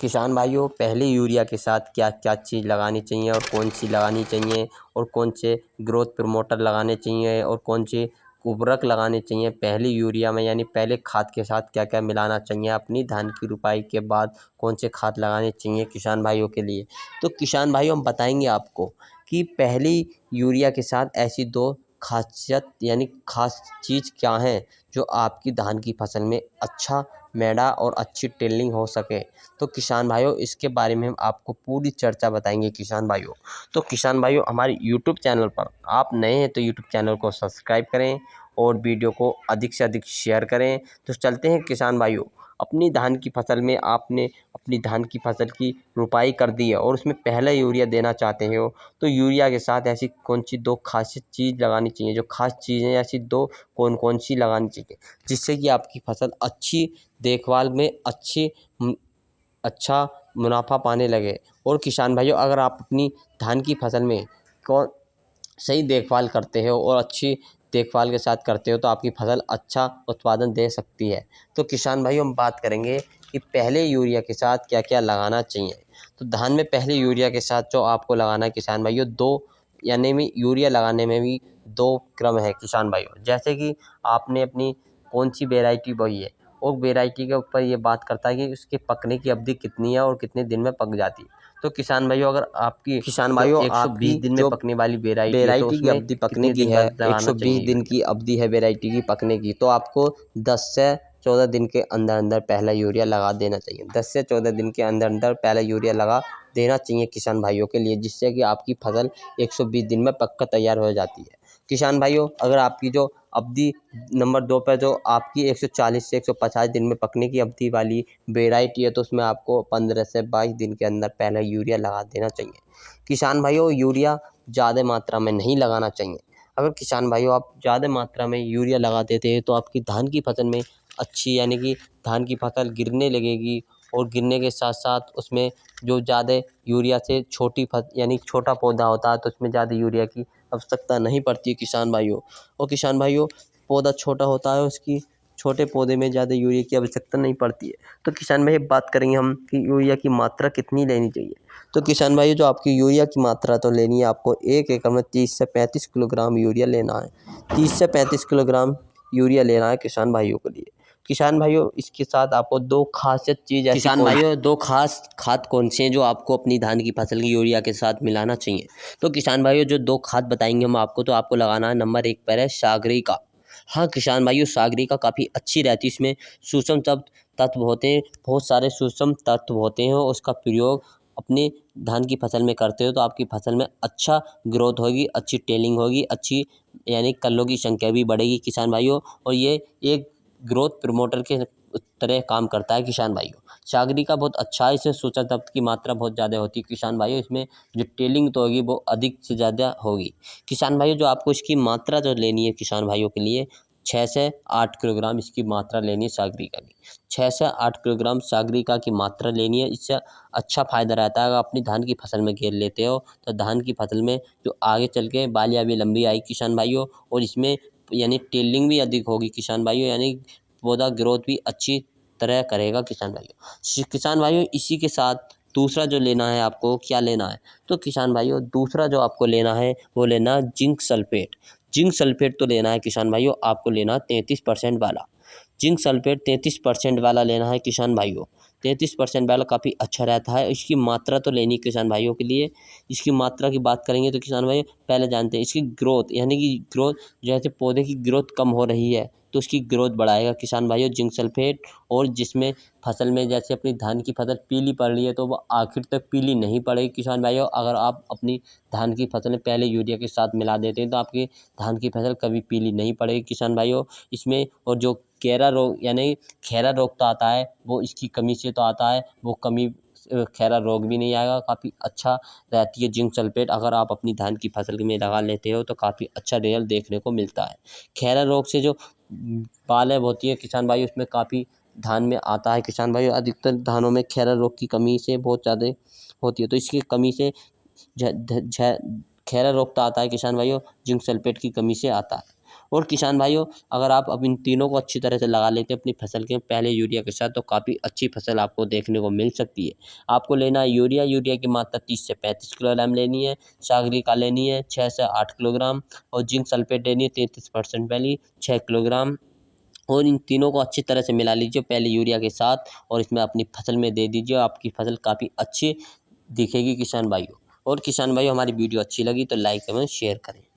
किसान भाइयों, पहले यूरिया के साथ क्या क्या चीज़ लगानी चाहिए और कौन सी लगानी चाहिए और कौन से ग्रोथ प्रमोटर लगाने चाहिए और कौन से उर्वरक लगाने चाहिए पहले यूरिया में, यानी पहले खाद के साथ क्या क्या मिलाना चाहिए, अपनी धान की रुपाई के बाद कौन से खाद लगाने चाहिए किसान भाइयों के लिए। तो किसान भाइयों, हम बताएंगे आपको कि पहली यूरिया के साथ ऐसी दो खासियत यानी खास चीज़ क्या है जो आपकी धान की फसल में अच्छा मैडा और अच्छी टेलिंग हो सके। तो किसान भाइयों, इसके बारे में हम आपको पूरी चर्चा बताएंगे किसान भाइयों। तो किसान भाइयों, हमारे यूट्यूब चैनल पर आप नए हैं तो यूट्यूब चैनल को सब्सक्राइब करें और वीडियो को अधिक से अधिक शेयर करें। तो चलते हैं किसान भाइयों, अपनी धान की फसल में आपने अपनी धान की फसल की रुपाई कर दी है और उसमें पहला यूरिया देना चाहते हो, तो यूरिया के साथ ऐसी कौन सी दो खास चीज़ लगानी चाहिए, जो खास चीज़ें ऐसी दो कौन कौन सी लगानी चाहिए जिससे कि आपकी फसल अच्छी देखभाल में अच्छा मुनाफा पाने लगे। और किसान भाइयों, अगर आप अपनी धान की फसल में कौन सही देखभाल करते हो और अच्छी देखभाल के साथ करते हो तो आपकी फसल अच्छा उत्पादन दे सकती है। तो किसान भाइयों, हम बात करेंगे कि पहले यूरिया के साथ क्या क्या लगाना चाहिए। तो धान में पहले यूरिया के साथ जो आपको लगाना है किसान भाइयों, दो यानी में यूरिया लगाने में भी दो क्रम है किसान भाइयों। जैसे कि आपने अपनी कौन सी वेराइटी बोई है और वेराइटी के ऊपर ये बात करता है कि उसके पकने की अवधि कितनी है और कितने दिन में पक जाती है। तो किसान भाइयों, अगर आपकी किसान भाइयों, 120 दिन में जो पकने वाली वेराइटी है तो वेराइटी की उसमें अवधि पकने कितने की दिन है, बाद लगाना 120 चाहिए दिन यूरिया। की अवधि है वेराइटी की पकने की, तो आपको 10 से 14 दिन के अंदर अंदर पहला यूरिया लगा देना चाहिए। 10 से 14 दिन के अंदर अंदर पहला यूरिया लगा देना चाहिए किसान भाइयों के लिए, जिससे कि आपकी फसल 120 दिन में पककर तैयार हो जाती है। किसान भाइयों, अगर आपकी जो अवधि नंबर 2 पर जो आपकी 140 से 150 दिन में पकने की अवधि वाली वेराइटी है, तो उसमें आपको 15 से 22 दिन के अंदर पहला यूरिया लगा देना चाहिए। किसान भाइयों, यूरिया ज़्यादा मात्रा में नहीं लगाना चाहिए। अगर किसान भाइयों आप ज़्यादा मात्रा में यूरिया लगा देते हैं तो आपकी धान की फसल में अच्छी यानी कि धान की फसल गिरने लगेगी और गिरने के साथ साथ उसमें जो ज़्यादा यूरिया से यानी छोटा पौधा होता है तो उसमें ज़्यादा यूरिया की आवश्यकता नहीं पड़ती किसान भाइयों। और किसान भाइयों, पौधा छोटा होता है, उसकी छोटे पौधे में ज़्यादा यूरिया की आवश्यकता नहीं पड़ती है। तो किसान भाई, बात करेंगे हम कि यूरिया की मात्रा कितनी लेनी चाहिए। तो किसान भाई, जो आपकी यूरिया की मात्रा तो लेनी है आपको, 1 एकड़ में 30 से 35 किलोग्राम यूरिया लेना है। 30 से 35 किलोग्राम यूरिया लेना है किसान भाइयों के लिए। किसान भाइयों, इसके साथ आपको दो खासियत चीज़ ऐसी किसान कौन भाइयों, दो खास खाद कौन से हैं जो आपको अपनी धान की फसल की यूरिया के साथ मिलाना चाहिए। तो किसान भाइयों, जो दो खाद बताएंगे हम आपको, तो आपको लगाना है नंबर 1 पर है सागरिका। हाँ किसान भाइयों, सागरिका काफ़ी अच्छी रहती है, इसमें सूक्ष्म तत्व होते हैं, बहुत सारे सूक्ष्म तत्व होते हैं। उसका प्रयोग अपने धान की फसल में करते हो तो आपकी फसल में अच्छा ग्रोथ होगी, अच्छी टेलिंग होगी, अच्छी यानी कल्लों की संख्या भी बढ़ेगी किसान भाइयों। और ये एक ग्रोथ प्रमोटर के तरह काम करता है किसान भाइयों। सागरिका बहुत अच्छा है, इसमें सूचना तत्व की मात्रा बहुत ज़्यादा होती है किसान भाइयों। इसमें जो टेलिंग तो होगी वो अधिक से ज़्यादा होगी किसान भाइयों। जो आपको इसकी मात्रा जो लेनी है किसान भाइयों के लिए, 6 से 8 किलोग्राम इसकी मात्रा लेनी है सागरिका की। 6 से 8 किलोग्राम सागरिका की मात्रा लेनी है। इससे अच्छा फ़ायदा रहता है। अगर अपनी धान की फसल में घेर लेते हो तो धान की फसल में जो आगे चल के बालियाँ भी लंबी आई किसान भाइयों, और इसमें यानी टेलिंग भी अधिक होगी किसान भाइयों, यानी पौधा ग्रोथ भी अच्छी तरह करेगा किसान भाइयों। किसान भाइयों, इसी के साथ दूसरा जो लेना है आपको, क्या लेना है, तो किसान भाइयों दूसरा जो आपको लेना है वो लेना है जिंक सल्फेट। जिंक सल्फेट तो लेना है किसान भाइयों, आपको लेना है 33% वाला। जिंक सल्फेट 33% वाला लेना है किसान भाइयों। 33% वाला काफ़ी अच्छा रहता है। इसकी मात्रा तो लेनी किसान भाइयों के लिए। इसकी मात्रा की बात करेंगे तो किसान भाई, पहले जानते हैं इसकी ग्रोथ, यानी कि ग्रोथ जैसे पौधे की ग्रोथ कम हो रही है तो उसकी ग्रोथ बढ़ाएगा किसान भाइयों जिंक सल्फेट। और जिसमें फसल में जैसे अपनी धान की फसल पीली पड़ रही है तो वो आखिर तक पीली नहीं पड़ेगी किसान भाइयों। अगर आप अपनी धान की फसल पहले यूरिया के साथ मिला देते हैं तो आपकी धान की फसल कभी पीली नहीं पड़ेगी किसान भाइयों इसमें। और जो केरा रोग यानी खैरा रोग तो आता है वो इसकी कमी से तो आता है, वो कमी खैरा रोग भी नहीं आएगा। काफ़ी अच्छा रहती है जिंक सल्फेट, अगर आप अपनी धान की फसल में लगा लेते हो तो काफ़ी अच्छा रिजल्ट देखने को मिलता है। खैरा रोग से जो पालैब होती है किसान भाई, उसमें काफ़ी धान में आता है किसान भाई। अधिकतर धानों में खैरा रोग की कमी से बहुत ज़्यादा होती है, तो इसकी कमी से खैरा रोग तो आता है किसान भाइयों, जिंक सल्फेट की कमी से आता है। और किसान भाइयों, अगर आप अब इन तीनों को अच्छी तरह से लगा लेते हैं अपनी फसल के पहले यूरिया के साथ, तो काफ़ी अच्छी फसल आपको देखने को मिल सकती है। आपको लेना है यूरिया की मात्रा 30 से 35 किलोग्राम लेनी है, सागरिका लेनी है 6 से 8 किलोग्राम और जिंक सल्फेट लेनी है 33% वाली 6 किलोग्राम। और इन तीनों को अच्छी तरह से मिला लीजिए पहले यूरिया के साथ और इसमें अपनी फसल में दे दीजिए। आपकी फसल काफ़ी अच्छी दिखेगी किसान भाइयों। और किसान भाइयों, हमारी वीडियो अच्छी लगी तो लाइक एवं शेयर करें।